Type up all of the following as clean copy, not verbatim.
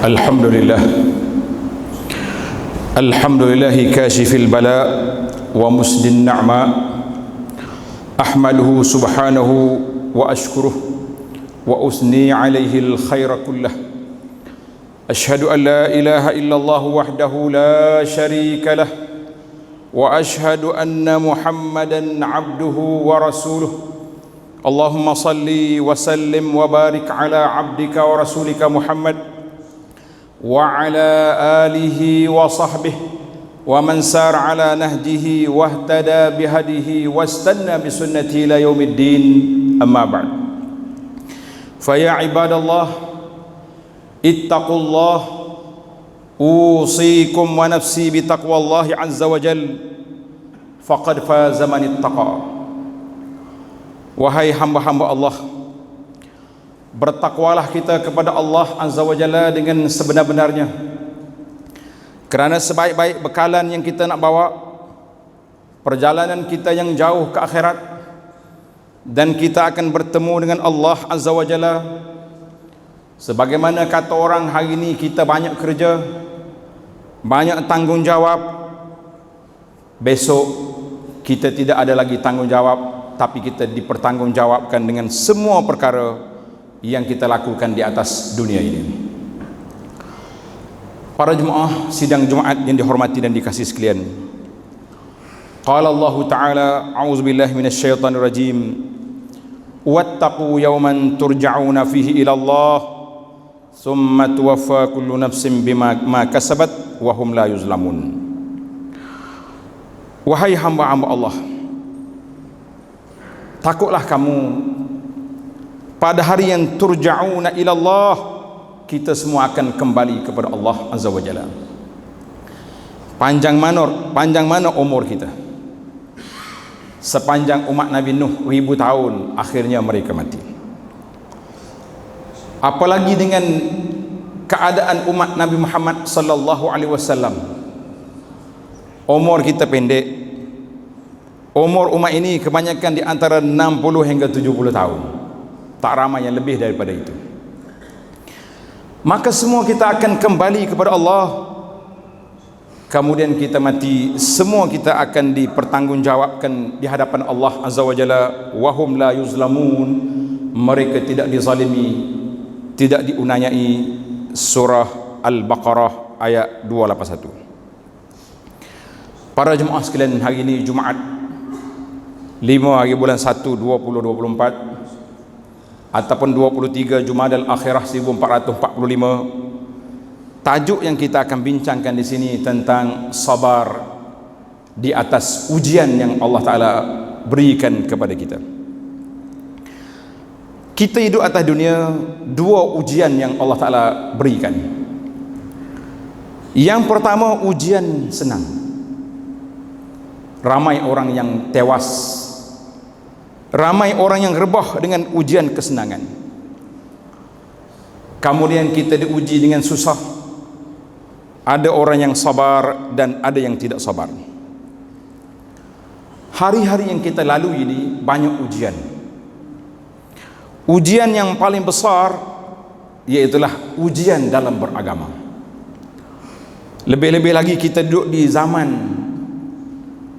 الحمد لله الحمد لله كاشف البلاء ومسدي النعماء أحمده سبحانه وأشكره وأثني عليه الخير كله أشهد أن لا إله إلا الله وحده لا شريك له وأشهد أن محمدا عبده ورسوله اللهم صل وسلم وبارك على عبدك ورسولك محمد وعلى آله وصحبه ومن سار على نهجه واهتدى بهديه واستنى بسنته إلى يوم الدين أما بعد فيا عباد الله اتقوا الله أوصيكم ونفسي بتقوى الله عز وجل فقد فاز من اتقى. Wahai hamba-hamba Allah, bertakwalah kita kepada Allah Azza wa Jalla dengan sebenar-benarnya, kerana sebaik-baik bekalan yang kita nak bawa perjalanan kita yang jauh ke akhirat, dan kita akan bertemu dengan Allah Azza wa Jalla. Sebagaimana kata orang, hari ini kita banyak kerja, banyak tanggungjawab, besok kita tidak ada lagi tanggungjawab, tapi kita dipertanggungjawabkan dengan semua perkara yang kita lakukan di atas dunia ini. Para jemaah sidang Jumaat yang dihormati dan dikasihi sekalian, qala Allah Ta'ala, a'udzubillahi minasyaitonir rajim, wattaqu yawman turja'una fihi ila Allah thumma tuwaffa kullu nafsin bima kasabat wa hum la yuzlamun. Wahai hamba-hamba Allah, takutlah kamu pada hari yang turja'una ilallah, kita semua akan kembali kepada Allah Azza wa Jalla. Panjang mana umur kita? Sepanjang umat Nabi Nuh 1000 tahun, akhirnya mereka mati. Apalagi dengan keadaan umat Nabi Muhammad sallallahu alaihi wasallam, umur kita pendek. Umur umat ini kebanyakan di antara 60 hingga 70 tahun. Tak ramai yang lebih daripada itu. Maka semua kita akan kembali kepada Allah. Kemudian kita mati, semua kita akan dipertanggungjawabkan di hadapan Allah Azza wa Jalla. Wahum la yuzlamun, mereka tidak dizalimi, tidak diunayai. Surah Al-Baqarah ayat 281. Para jemaah sekalian, hari ini Jumaat 5 hari bulan 1 2024 ataupun 23 Jumadal Akhirah 1445. Tajuk yang kita akan bincangkan di sini tentang sabar di atas ujian yang Allah Ta'ala berikan kepada kita. Kita hidup atas dunia, dua ujian yang Allah Ta'ala berikan. Yang pertama, ujian senang. Ramai orang yang tewas, ramai orang yang rebah dengan ujian kesenangan. Kemudian kita diuji dengan susah. Ada orang yang sabar dan ada yang tidak sabar. Hari-hari yang kita lalui ini banyak ujian. Ujian yang paling besar iaitulah ujian dalam beragama. Lebih-lebih lagi kita duduk di zaman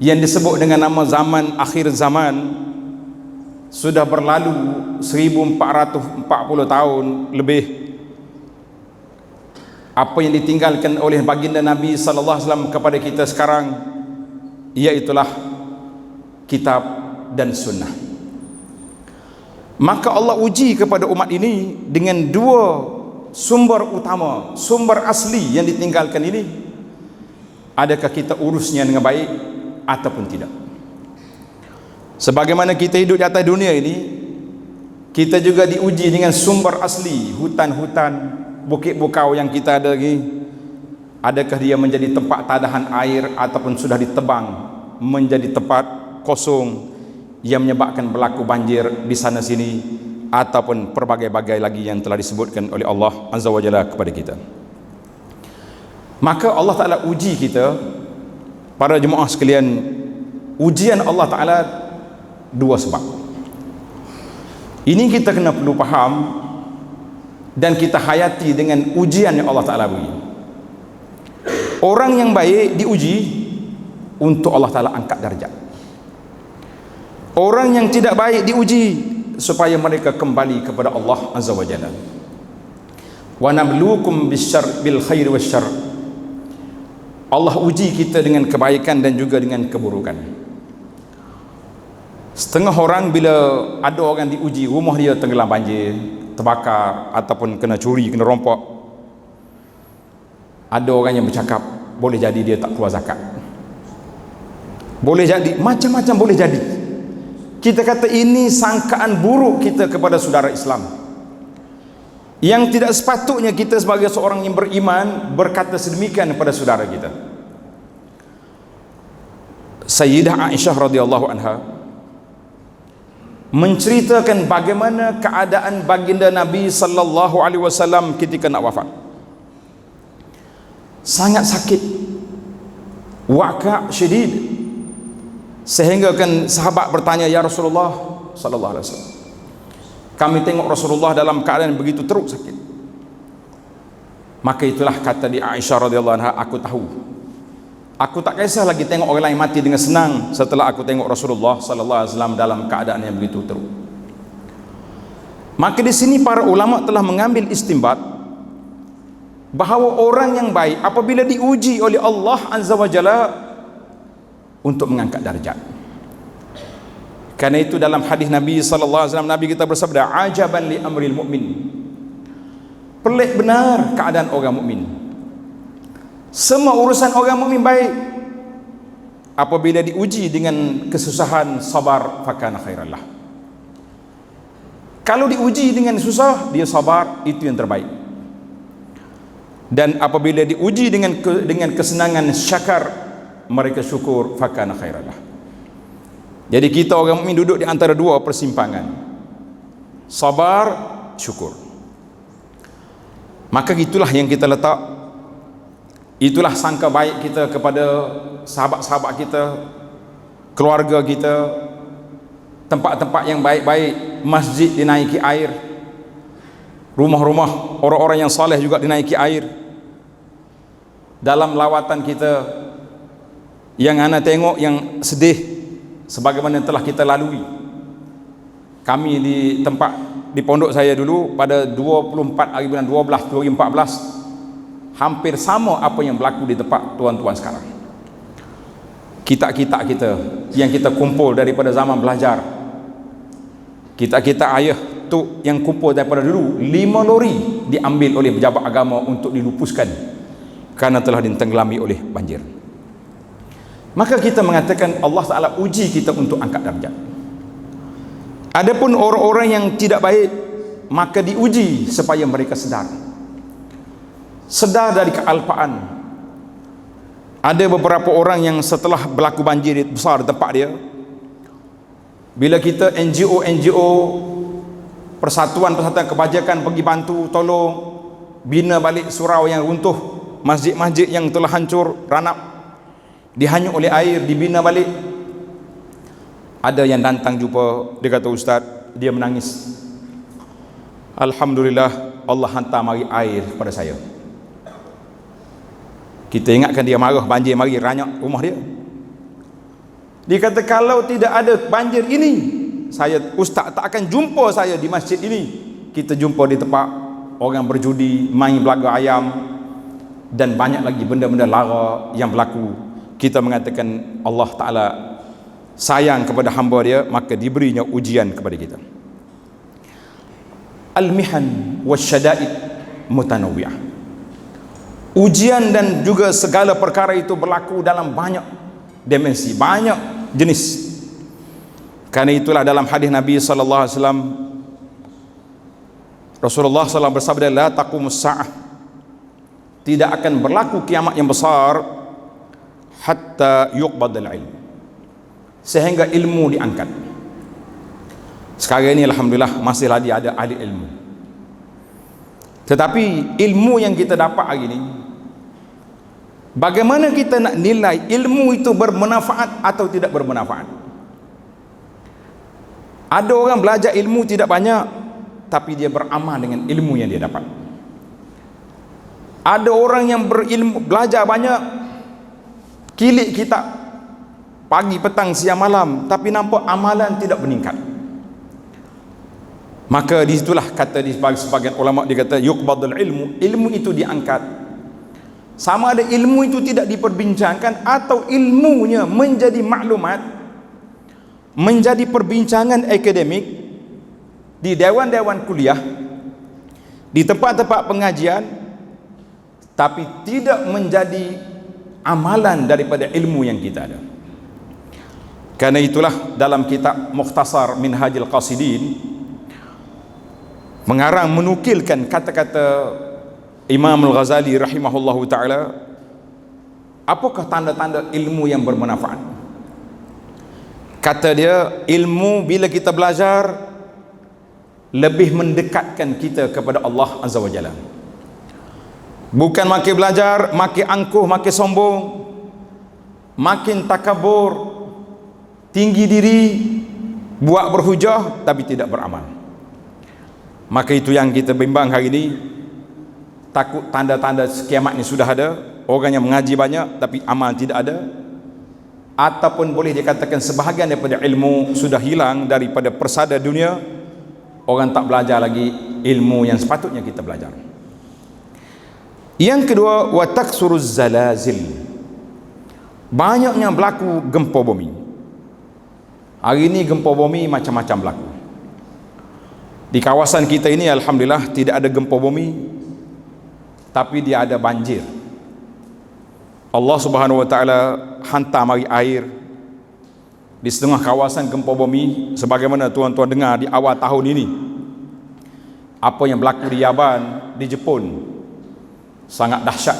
yang disebut dengan nama zaman akhir zaman. Sudah berlalu 1440 tahun lebih. Apa yang ditinggalkan oleh baginda Nabi sallallahu alaihi wasallam kepada kita sekarang, iaitulah kitab dan sunnah. Maka Allah uji kepada umat ini dengan dua sumber utama, sumber asli yang ditinggalkan ini. Adakah kita urusnya dengan baik ataupun tidak? Sebagaimana kita hidup di atas dunia ini, kita juga diuji dengan sumber asli, hutan-hutan, bukit-bukau yang kita ada lagi. Adakah dia menjadi tempat tadahan air ataupun sudah ditebang menjadi tempat kosong yang menyebabkan berlaku banjir di sana sini, ataupun pelbagai-bagai lagi yang telah disebutkan oleh Allah Azza wa Jalla kepada kita. Maka Allah Ta'ala uji kita. Para jemaah sekalian, ujian Allah Ta'ala dua sebab. Ini kita kena perlu faham. dan kita hayati dengan ujian yang Allah Ta'ala beri. Orang yang baik diuji untuk Allah Ta'ala angkat darjat. Orang yang tidak baik diuji supaya mereka kembali kepada Allah Azza wa Jalla. Wa nabluukum bisyarr bil khairi wasyarr. Allah uji kita dengan kebaikan dan juga dengan keburukan. Setengah orang bila ada orang diuji, rumah dia tenggelam banjir, terbakar ataupun kena curi, kena rompok, ada orang yang bercakap boleh jadi dia tak keluar zakat, boleh jadi macam-macam, boleh jadi. Kita kata ini sangkaan buruk kita kepada saudara Islam, yang tidak sepatutnya kita sebagai seorang yang beriman berkata sedemikian kepada saudara kita. Sayyidah Aisyah radhiyallahu anha menceritakan bagaimana keadaan baginda Nabi sallallahu alaihi wasallam ketika nak wafat. Sangat sakit, waka' syadid, sehingga kan sahabat bertanya, ya Rasulullah sallallahu alaihi wasallam, kami tengok Rasulullah dalam keadaan begitu teruk sakit. Maka itulah kata di Aisyah radhiyallahu anha, aku tak kisah lagi tengok orang lain mati dengan senang setelah aku tengok Rasulullah sallallahu alaihi wasallam dalam keadaan yang begitu teruk. Maka di sini para ulama telah mengambil istinbat bahawa orang yang baik apabila diuji oleh Allah Azza wa Jalla untuk mengangkat darjat. Karena itu dalam hadis Nabi sallallahu alaihi wasallam, Nabi kita bersabda, ajaban li amril mu'min. Pelik benar keadaan orang mukmin. Semua urusan orang mukmin baik. Apabila diuji dengan kesusahan, sabar, fakana khairallah. Kalau diuji dengan susah, dia sabar, itu yang terbaik. Dan apabila diuji dengan kesenangan, syakar, mereka syukur, fakana khairallah. Jadi kita orang mukmin duduk di antara dua persimpangan, sabar, syukur. Maka itulah yang kita letak, itulah sangka baik kita kepada sahabat-sahabat kita, keluarga kita, tempat-tempat yang baik-baik, masjid dinaiki air, rumah-rumah orang-orang yang saleh juga dinaiki air. Dalam lawatan kita yang ana tengok yang sedih, sebagaimana yang telah kita lalui, kami di tempat di pondok saya dulu pada 24 hari bulan 12 2014, hampir sama apa yang berlaku di tempat tuan-tuan sekarang. Kitab-kitab kita yang kita kumpul daripada zaman belajar, kitab-kitab ayah tu yang kumpul daripada dulu, 5 lori diambil oleh pejabat agama untuk dilupuskan kerana telah ditenggelami oleh banjir. Maka kita mengatakan Allah Ta'ala uji kita untuk angkat darjat. Adapun orang-orang yang tidak baik, maka diuji supaya mereka sedar dari kealpaan. Ada beberapa orang yang setelah berlaku banjir besar di tempat dia, bila kita NGO persatuan-persatuan kebajikan pergi bantu, tolong bina balik surau yang runtuh, masjid-masjid yang telah hancur, ranap, dihanyut oleh air, dibina balik. Ada yang datang jumpa, dia kata, Ustaz, dia menangis, alhamdulillah Allah hantar mari air kepada saya. Kita ingatkan dia marah, banjir mari ranyak rumah dia. Dia kata, kalau tidak ada banjir ini, Ustaz tak akan jumpa saya di masjid ini. Kita jumpa di tempat orang berjudi, main belaga ayam, dan banyak lagi benda-benda lara yang berlaku. Kita mengatakan Allah Ta'ala sayang kepada hamba dia, maka diberinya ujian kepada kita. Al-mihan wasyada'id mutanawwi'ah. Ujian dan juga segala perkara itu berlaku dalam banyak dimensi, banyak jenis. Karena itulah dalam hadis Nabi sallallahu alaihi wasallam, Rasulullah SAW bersabda, la taqumus sa'ah, tidak akan berlaku kiamat yang besar hatta yuqbadal ilm, sehingga ilmu diangkat. Sekarang ini alhamdulillah masih lagi ada ahli ilmu, tetapi ilmu yang kita dapat hari ini, bagaimana kita nak nilai ilmu itu bermanfaat atau tidak bermanfaat? Ada orang belajar ilmu tidak banyak, tapi dia beramal dengan ilmu yang dia dapat. Ada orang yang berilmu, belajar banyak, kilik kitab pagi, petang, siang, malam, tapi nampak amalan tidak meningkat. Maka disitulah kata di sebagian ulama, dia kata yuqbadul ilmu, ilmu itu diangkat. Sama ada ilmu itu tidak diperbincangkan atau ilmunya menjadi maklumat, menjadi perbincangan akademik di dewan-dewan kuliah, di tempat-tempat pengajian, tapi tidak menjadi amalan daripada ilmu yang kita ada. Karena itulah dalam kitab Mukhtasar Minhajul Qasidin mengarang menukilkan kata-kata Imam Al-Ghazali rahimahullahu ta'ala, apakah tanda-tanda ilmu yang bermanfaat. Kata dia, ilmu bila kita belajar lebih mendekatkan kita kepada Allah Azza wa Jalla. Bukan makin belajar makin angkuh, makin sombong, makin takabur, tinggi diri, buat berhujah tapi tidak beramal. Maka itu yang kita bimbang hari ini. Takut tanda-tanda kiamat ini sudah ada, orang yang mengaji banyak tapi amal tidak ada, ataupun boleh dikatakan sebahagian daripada ilmu sudah hilang daripada persada dunia. Orang tak belajar lagi ilmu yang sepatutnya kita belajar. Yang kedua, wa taksuruz zalazil, banyaknya berlaku gempa bumi. Hari ini gempa bumi macam-macam berlaku. Di kawasan kita ini alhamdulillah tidak ada gempa bumi, tapi dia ada banjir. Allah Subhanahu wa taala hantar mari air di setengah kawasan gempa bumi, sebagaimana tuan-tuan dengar di awal tahun ini apa yang berlaku di Yaban, di Jepun, sangat dahsyat.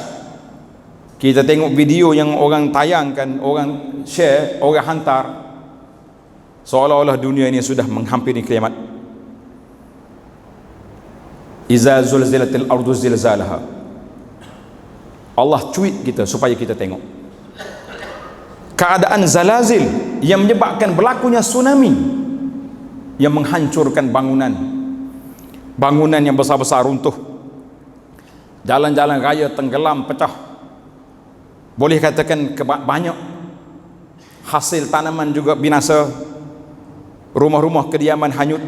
Kita tengok video yang orang tayangkan, orang share, orang hantar, seolah-olah dunia ini sudah menghampiri kiamat. Iza zulzilatil ardu zilzalaha. Allah tweet kita supaya kita tengok keadaan zalazil yang menyebabkan berlakunya tsunami yang menghancurkan bangunan yang besar-besar runtuh, jalan-jalan raya tenggelam, pecah, boleh katakan banyak hasil tanaman juga binasa, rumah-rumah kediaman hanyut,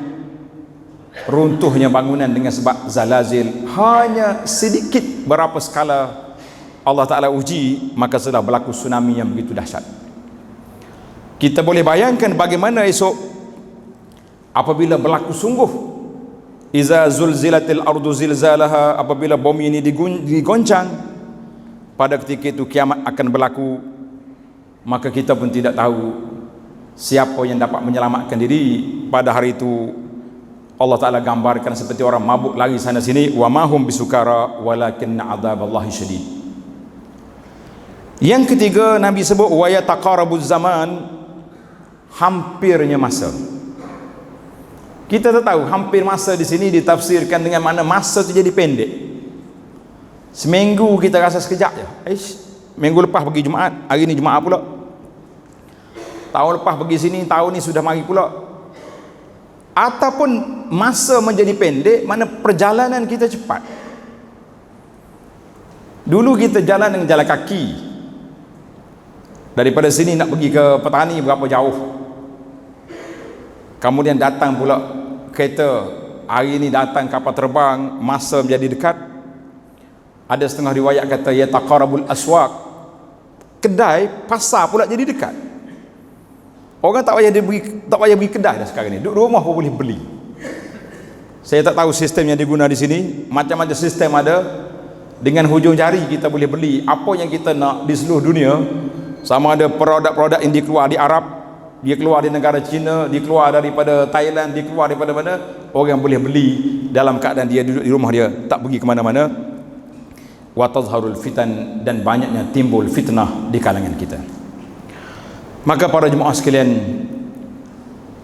runtuhnya bangunan dengan sebab zalazil. Hanya sedikit berapa skala Allah Ta'ala uji, maka sudah berlaku tsunami yang begitu dahsyat. Kita boleh bayangkan bagaimana esok apabila berlaku sungguh, iza zulzilatil ardu zilzalaha, apabila bumi ini digoncang, pada ketika itu kiamat akan berlaku. Maka kita pun tidak tahu siapa yang dapat menyelamatkan diri pada hari itu. Allah Ta'ala gambarkan seperti orang mabuk lari sana sini, wa mahum bisukara walakinna adzaballahi syadid. Yang ketiga, Nabi sebut wa yataqarabuz zaman, hampirnya masa. Kita tak tahu hampir masa di sini ditafsirkan dengan mana masa itu jadi pendek. Seminggu kita rasa sekejap je. Minggu lepas pergi Jumaat, hari ni Jumaat pula. Tahun lepas pergi sini, tahun ni sudah mari pula. Ataupun masa menjadi pendek, mana perjalanan kita cepat. Dulu kita jalan dengan jalan kaki. Daripada sini nak pergi ke petani berapa jauh. Kemudian datang pula kereta. Hari ini datang kapal terbang, masa menjadi dekat. Ada setengah riwayat kata yataqarabul aswaq, kedai, pasar pula jadi dekat. Orang tak payah pergi kedai dah sekarang ni. Duduk rumah pun boleh beli. Saya tak tahu sistem yang diguna di sini. Macam-macam sistem ada. Dengan hujung jari kita boleh beli apa yang kita nak di seluruh dunia. Sama ada produk-produk yang dikeluar di Arab, dia keluar di negara China, dia keluar daripada Thailand, dia keluar daripada mana, orang boleh beli dalam keadaan dia duduk di rumah dia, tak pergi ke mana-mana. Wa tazharul fitan, dan banyaknya timbul fitnah di kalangan kita. Maka para jemaah sekalian,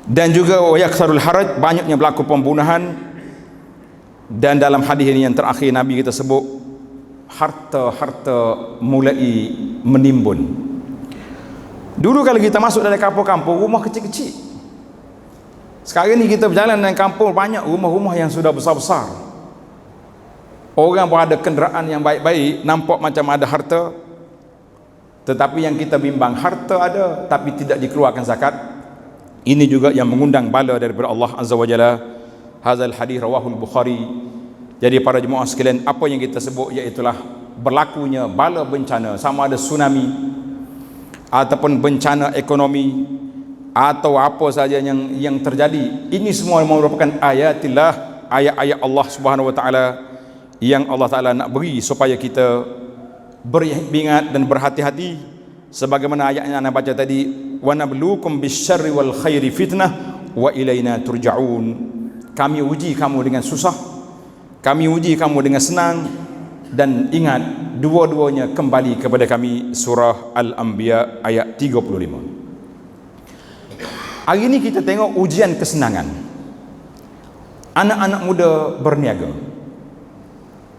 dan juga wa yaksarul haraj, banyaknya berlaku pembunuhan. Dan dalam hadis ini yang terakhir Nabi kita sebut, harta-harta mulai menimbun. Dulu kalau kita masuk dalam kampung-kampung, rumah kecil-kecil, Sekarang ni kita berjalan dengan kampung, banyak rumah-rumah yang sudah besar-besar. Orang berada kenderaan yang baik-baik, nampak macam ada harta, tetapi yang kita bimbang, harta ada tapi tidak dikeluarkan zakat. Ini juga yang mengundang bala daripada Allah Azza wa Jalla. Hazal hadis rawahul Bukhari. Jadi para jemaah sekalian, apa yang kita sebut iaitulah berlakunya bala bencana, sama ada tsunami ataupun bencana ekonomi atau apa saja yang terjadi. Ini semua merupakan ayatillah, ayat-ayat Allah Subhanahu wa taala yang Allah Taala nak beri supaya kita beringat dan berhati-hati, sebagaimana ayat yang anda baca tadi, wa nabluukum bisyarri wal khairi fitnah wa ilaina turja'un. Kami uji kamu dengan susah, kami uji kamu dengan senang, dan ingat dua-duanya kembali kepada kami. Surah Al-Anbiya ayat 35. Hari ini kita tengok ujian kesenangan. Anak-anak muda berniaga,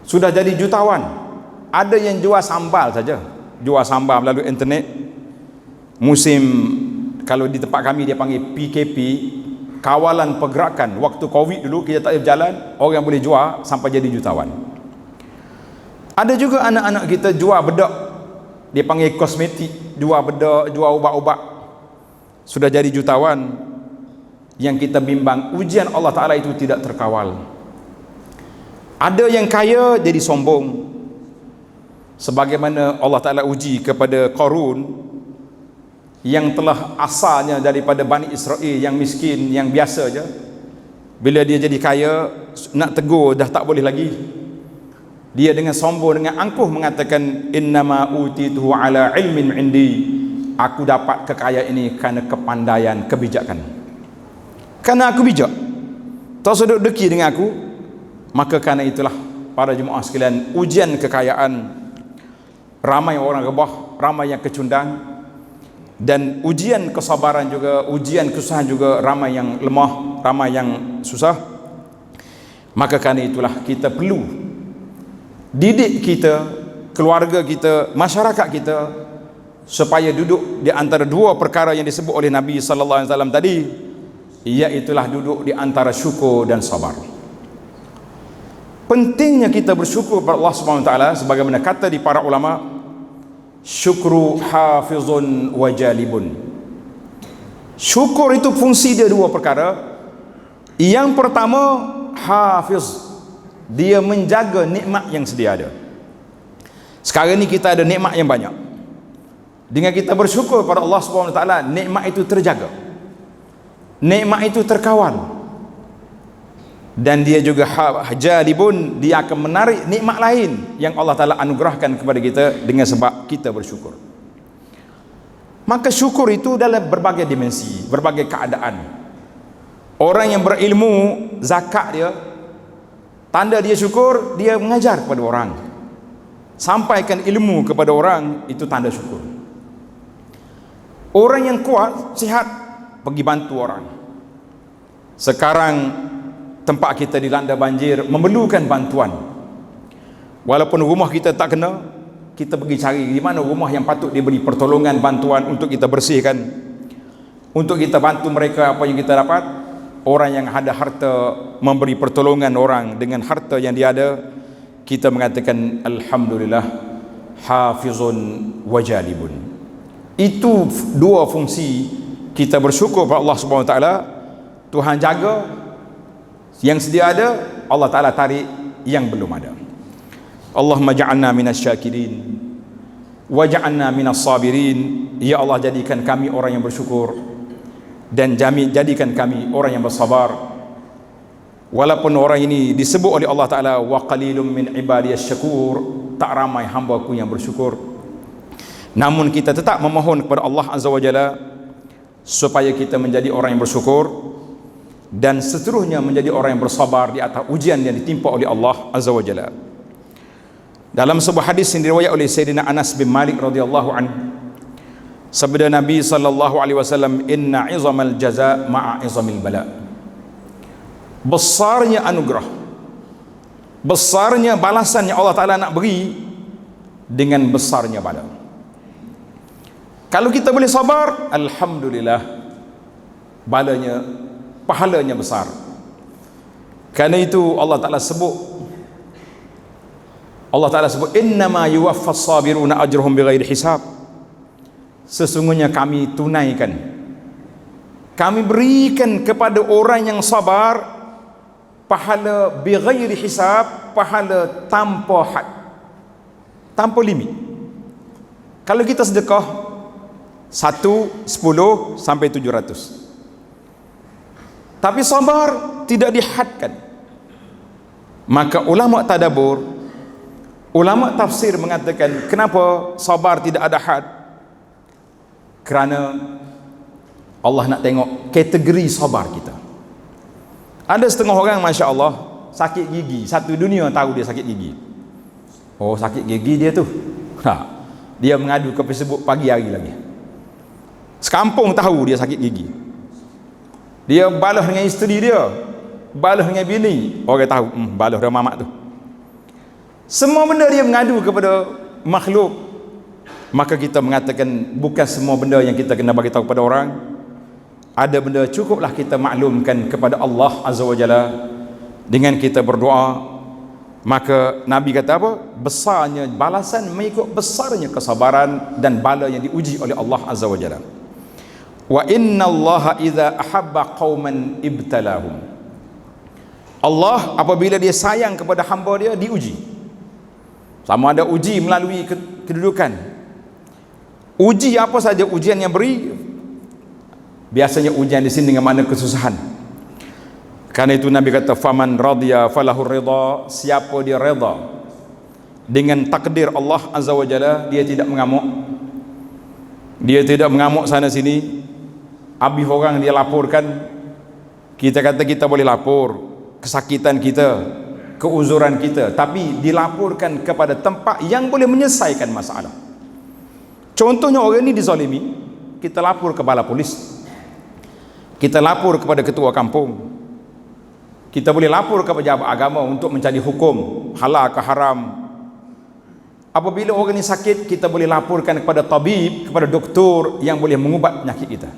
sudah jadi jutawan. Ada yang jual sambal saja, jual sambal melalui internet. Musim, kalau di tempat kami dia panggil PKP, kawalan pergerakan. Waktu Covid dulu kita tak boleh berjalan, orang boleh jual sampai jadi jutawan. Ada juga anak-anak kita jual bedak, dia panggil kosmetik, jual bedak, jual ubat-ubat, sudah jadi jutawan. Yang kita bimbang, ujian Allah Ta'ala itu tidak terkawal. Ada yang kaya jadi sombong, sebagaimana Allah Ta'ala uji kepada Qarun yang telah asalnya daripada Bani Israel, yang miskin, yang biasa je. Bila dia jadi kaya, nak tegur dah tak boleh lagi. Dia dengan sombong, dengan angkuh mengatakan, innama utituhu ala ilmin indi, aku dapat kekayaan ini kerana kepandaian, kebijakan. Kerana aku bijak, tak sudut deki dengan aku, maka kerana itulah para jemaah sekalian, ujian kekayaan, ramai orang rebah, ramai yang kecundang, dan ujian kesabaran juga, ujian kesusahan juga, ramai yang lemah, ramai yang susah. Maka kerana itulah kita perlu didik kita, keluarga kita, masyarakat kita, supaya duduk di antara dua perkara yang disebut oleh Nabi sallallahu alaihi wasallam tadi, iaitulah duduk di antara syukur dan sabar. Pentingnya kita bersyukur kepada Allah Subhanahu wa taala, sebagaimana kata di para ulama, syukru hafizun wa jalibun. Syukur itu fungsi dia dua perkara. Yang pertama, hafiz, dia menjaga nikmat yang sedia ada. Sekarang ni kita ada nikmat yang banyak. Dengan kita bersyukur kepada Allah Subhanahu wa taala, nikmat itu terjaga, nikmat itu terkawal, dan dia juga jalibun, dia akan menarik nikmat lain yang Allah Ta'ala anugerahkan kepada kita dengan sebab kita bersyukur. Maka syukur itu dalam berbagai dimensi, berbagai keadaan. Orang yang berilmu, zakat dia, tanda dia syukur, dia mengajar kepada orang, sampaikan ilmu kepada orang, itu tanda syukur. Orang yang kuat, sihat, pergi bantu orang. Sekarang tempat kita dilanda banjir, memerlukan bantuan. Walaupun rumah kita tak kena, kita pergi cari di mana rumah yang patut diberi pertolongan, bantuan untuk kita bersihkan, untuk kita bantu mereka apa yang kita dapat. Orang yang ada harta memberi pertolongan orang dengan harta yang dia ada, kita mengatakan alhamdulillah, hafizun wa jalibun. Itu dua fungsi kita bersyukur kepada Allah Subhanahu wa taala. Tuhan jaga yang sedia ada, Allah Ta'ala tarik yang belum ada. Allahumma ja'alna minas syakirin wa ja'alna minas sabirin. Ya Allah, jadikan kami orang yang bersyukur, dan jadikan kami orang yang bersabar. Walaupun orang ini disebut oleh Allah Ta'ala, wa qalilum min ibadiyas syakur, tak ramai hamba-Ku yang bersyukur, namun kita tetap memohon kepada Allah Azza wa Jalla supaya kita menjadi orang yang bersyukur, dan seterusnya menjadi orang yang bersabar di atas ujian yang ditimpa oleh Allah Azza wa Jalla. Dalam sebuah hadis yang diriwayatkan oleh Sayyidina Anas bin Malik radhiyallahu anhu, sabda Nabi sallallahu alaihi wasallam, inna izamal jaza ma'a izamil bala. Besarnya anugerah, besarnya balasan yang Allah Ta'ala nak beri dengan besarnya bala. Kalau kita boleh sabar, alhamdulillah, balanya pahalanya besar. Karena itu Allah Ta'ala sebut innama yuwaffas sabiruna ajruhum bighairi hisab. Sesungguhnya kami tunaikan, kami berikan kepada orang yang sabar pahala bighairi hisab, pahala tanpa had, tanpa limit. Kalau kita sedekah 1, 10 sampai 700, tapi sabar tidak dihadkan, maka ulama tadabbur, ulama tafsir mengatakan kenapa sabar tidak ada had? Kerana Allah nak tengok kategori sabar kita. Ada setengah orang, Masya Allah, sakit gigi, satu dunia tahu dia sakit gigi. Oh, sakit gigi dia tu, dia mengadu ke Facebook pagi hari lagi. Sekampung tahu dia sakit gigi. Dia balas dengan isteri dia, balas dengan bini, orang tahu, balas dengan mamak tu. Semua benda dia mengadu kepada makhluk. Maka kita mengatakan bukan semua benda yang kita kena bagi tahu kepada orang. Ada benda cukuplah kita maklumkan kepada Allah Azza wa Jalla dengan kita berdoa. Maka Nabi kata apa? Besarnya balasan mengikut besarnya kesabaran dan bala yang diuji oleh Allah Azza wa Jalla. Wa inna Allaha idza ahabba qauman ibtalahum. Allah apabila dia sayang kepada hamba dia, diuji. Sama ada uji melalui kedudukan. Uji apa saja ujian yang beri, biasanya ujian di sini dengan makna kesusahan. Karena itu Nabi kata faman radiya falahur ridha, siapa dia redha dengan takdir Allah Azza wa Jalla, dia tidak mengamuk. Dia tidak mengamuk sana sini. Habis orang dia laporkan, kita kata kita boleh lapor kesakitan kita, keuzuran kita, tapi dilaporkan kepada tempat yang boleh menyelesaikan masalah. Contohnya orang ni dizalimi, kita lapor ke bala polis, kita lapor kepada ketua kampung, kita boleh lapor kepada pejabat agama untuk mencari hukum halal ke haram. Apabila orang ni sakit, kita boleh laporkan kepada tabib, kepada doktor yang boleh mengubat penyakit kita.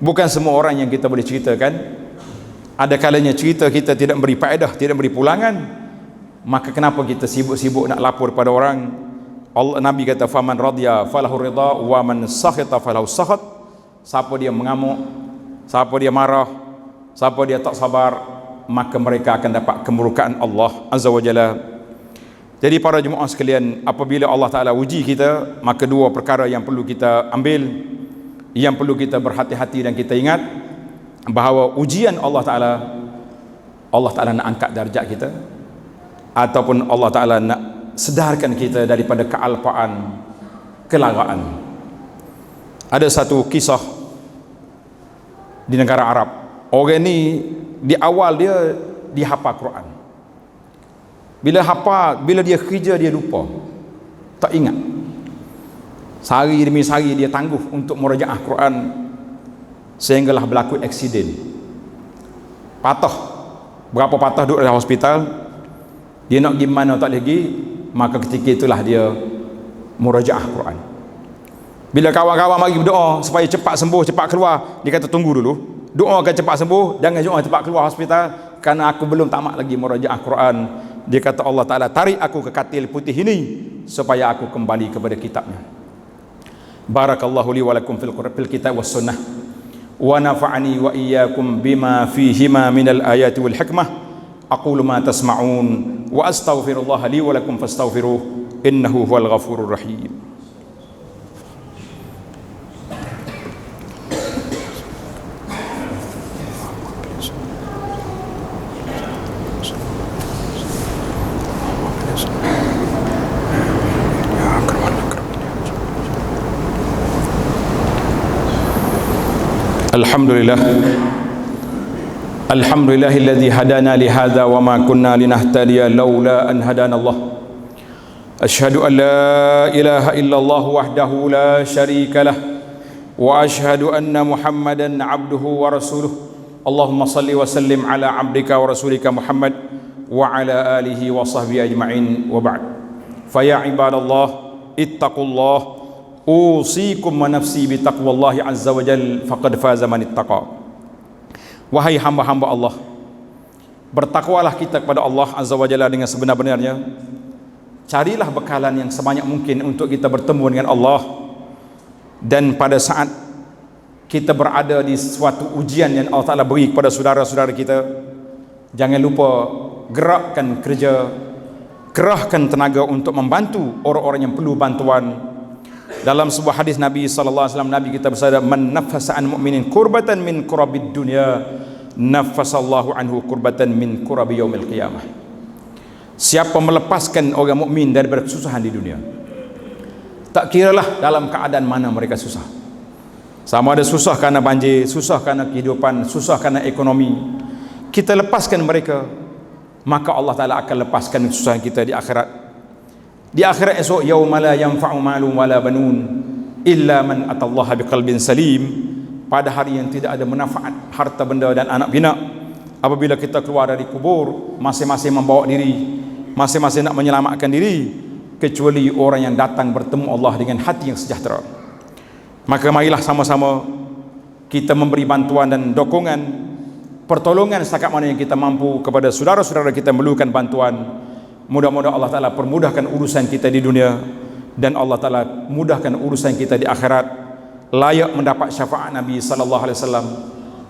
Bukan semua orang yang kita boleh ceritakan. Ada kalanya cerita kita tidak beri faedah, tidak beri pulangan, maka kenapa kita sibuk-sibuk nak lapor pada orang? Allah, Nabi kata faman radiya falahu ridha wa man sakhita falahu sakhat. Siapa dia mengamuk, siapa dia marah, siapa dia tak sabar, maka mereka akan dapat kemurkaan Allah Azza wa Jalla. Jadi para jemaah sekalian, apabila Allah Ta'ala uji kita, maka dua perkara yang perlu kita ambil, yang perlu kita berhati-hati dan kita ingat, bahawa ujian Allah Ta'ala nak angkat darjat kita, ataupun Allah Ta'ala nak sedarkan kita daripada kealpaan, kelaraan. Ada satu kisah di negara Arab. Orang ni di awal dia dihafal Quran. Bila dia kerja dia lupa, tak ingat. Sehari demi sehari dia tangguh untuk murajaah Quran, sehinggalah berlaku aksiden. Patah. Berapa patah duduk dalam hospital. Dia nak pergi mana tak lagi, maka ketika itulah dia murajaah Quran. Bila kawan-kawan mari berdoa supaya cepat sembuh, cepat keluar, dia kata tunggu dulu, doakan cepat sembuh, jangan doa cepat keluar hospital, kerana aku belum tamat lagi murajaah Quran. Dia kata Allah Ta'ala, tarik aku ke katil putih ini supaya aku kembali kepada kitabnya. Barakallahu li wa lakum fil kitab was sunnah, wa nafa'ani wa iyyakum bima fihima minal ayati wal hikmah. Aqulu ma tasma'un wa astaghfirullah li wa lakum fastaghfiruh innahu huwal ghafurur rahim. Alhamdulillah. Alhamdulillahilladzi hadana li hadza wa ma kunna linahtadiya laula an hadana Allah. Asyhadu an la ilaha illallah wahdahu la syarika lah wa asyhadu anna Muhammadan abduhu wa rasuluh. Allahumma salli wa sallim ala abdika wa rasulika Muhammad wa ala alihi wa sahbihi ajma'in wa ba'd. Fa ya ibadallah ittaqullah usikum wa nafsi bi taqwallahi azza wa jalla faqad faza man ittaqa. Wahai hamba-hamba Allah, bertakwalah kita kepada Allah Azza wa Jalla dengan sebenar-benarnya. Carilah bekalan yang sebanyak mungkin untuk kita bertemu dengan Allah. Dan pada saat kita berada di suatu ujian yang Allah Ta'ala beri kepada saudara-saudara kita, jangan lupa gerakkan kerja, kerahkan tenaga untuk membantu orang-orang yang perlu bantuan. Dalam sebuah hadis Nabi SAW, Nabi kita bersabda, man nafasa an mu'minin kurbatan min kurabid dunya, nafasallahu anhu kurbatan min kurabi yaumil qiyamah. Siapa melepaskan orang mukmin daripada kesusahan di dunia, tak kiralah dalam keadaan mana mereka susah, sama ada susah kerana banjir, susah kerana kehidupan, susah kerana ekonomi, kita lepaskan mereka, maka Allah Ta'ala akan lepaskan kesusahan kita di akhirat. Di akhirat esok, yauma la yanfa'u malun wala banun illa man atallaha biqalbin salim, pada hari yang tidak ada manfaat harta benda dan anak pinak. Apabila kita keluar dari kubur, masing-masing membawa diri, masing-masing nak menyelamatkan diri, kecuali orang yang datang bertemu Allah dengan hati yang sejahtera. Maka marilah sama-sama kita memberi bantuan dan dokongan, pertolongan setakat mana yang kita mampu kepada saudara-saudara kita yang memerlukan bantuan. Mudah-mudahan Allah Ta'ala permudahkan urusan kita di dunia, dan Allah Ta'ala mudahkan urusan kita di akhirat. Layak mendapat syafaat Nabi sallallahu alaihi wasallam,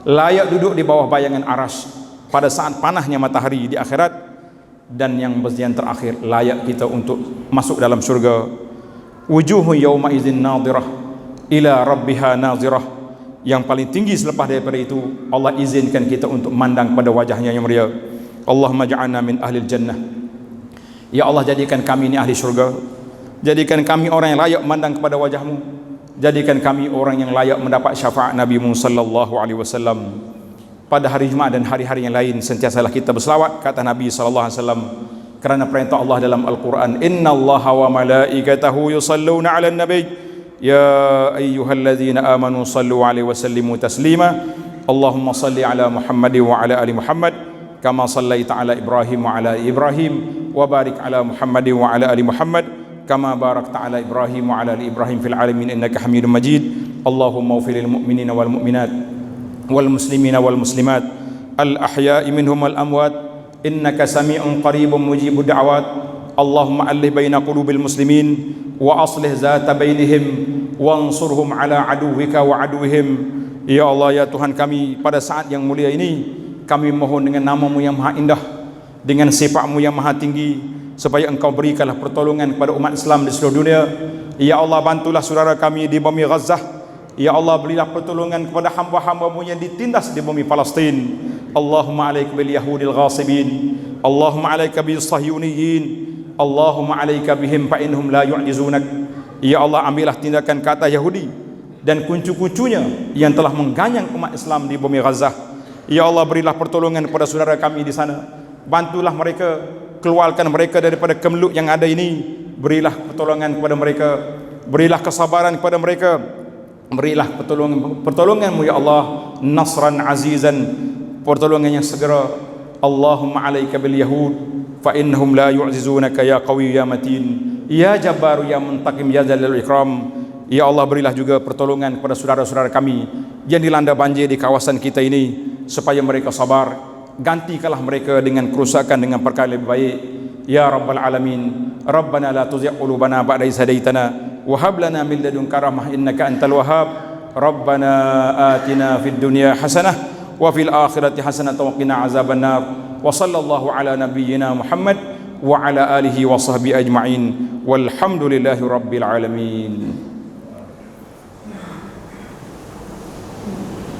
layak duduk di bawah bayangan arasy pada saat panahnya matahari di akhirat, dan yang terakhir, layak kita untuk masuk dalam syurga. Wujuhun yawma idzin nadhirah ila rabbiha nazirah. Yang paling tinggi selepas daripada itu, Allah izinkan kita untuk memandang pada wajahnya yang mulia. Allahumma ja'alna min ahlil jannah. Ya Allah, jadikan kami ini ahli syurga, jadikan kami orang yang layak memandang kepada wajahmu, jadikan kami orang yang layak mendapat syafaat Nabi-Mu sallallahu alaihi wasallam. Pada hari Jumaat dan hari-hari yang lain, sentiasalah kita berselawat kata Nabi sallallahu alaihi wasallam, kerana perintah Allah dalam Al-Quran, innallaha wa malaikatahu yusalluna 'alan nabiy ya ayyuhalladzina amanu sallu 'alaihi wa sallimu taslima. Allahumma salli 'ala Muhammad wa 'ala ali Muhammad kama sallaita 'ala Ibrahim wa 'ala Ibrahim, wa barik 'ala Muhammad wa 'ala ali Muhammad kama barakta 'ala Ibrahim wa 'ala ali Ibrahim fil 'alamin innaka Hamidum Majid. Allahumma ighfir lil mu'minina wal mu'minat wal muslimina wal muslimat al ahya'i minhum wal amwat innaka sami'un qaribun mujibud da'awat. Allahumma alih baina qulubil muslimin wa aslih zata bainihim wansurhum ala aduwika wa aduwihim. Ya Allah, ya Tuhan kami, pada saat yang mulia ini kami mohon dengan nama-Mu yang maha indah, dengan sifat-Mu yang maha tinggi, supaya Engkau berikanlah pertolongan kepada umat Islam di seluruh dunia. Ya Allah, bantulah saudara kami di bumi Gaza. Ya Allah, berilah pertolongan kepada hamba-hamba-Mu yang ditindas di bumi Palestin. Allahumma alaika bil yahudil ghasibin, Allahumma alaika bis sahyuniyin, Allahumma alaika bihim fa innahum la yu'jizunak. Ya Allah, ambillah tindakan kata Yahudi dan kuncu-kuncunya yang telah mengganyang umat Islam di bumi Gaza. Ya Allah, berilah pertolongan kepada saudara kami di sana, bantulah mereka, keluarkan mereka daripada kemeluk yang ada ini, berilah pertolongan kepada mereka, berilah kesabaran kepada mereka, berilah pertolongan-Mu ya Allah, nasran azizan, pertolongan yang segera. Allahumma alaika bil yahud fa innahum la yu'jizunaka ya qawi ya matin ya jabbar ya muntaqim ya jalal ikram. Ya Allah, berilah juga pertolongan kepada saudara-saudara kami yang dilanda banjir di kawasan kita ini, supaya mereka sabar, gantikanlah mereka dengan kerusakan dengan perkara lebih baik. Ya Rabbal Alamin, Rabbana la tuzigh qulubana ba'da idh hadaitana wa hab lana min ladunka rahmah innaka antal wahhab. Rabbana atina fid dunya hasanah wa fil akhirati hasanah wa qina azabannar. Wa sallallahu ala nabiyyina Muhammad wa ala alihi wa sahbihi ajma'in walhamdulillahi rabbil alamin.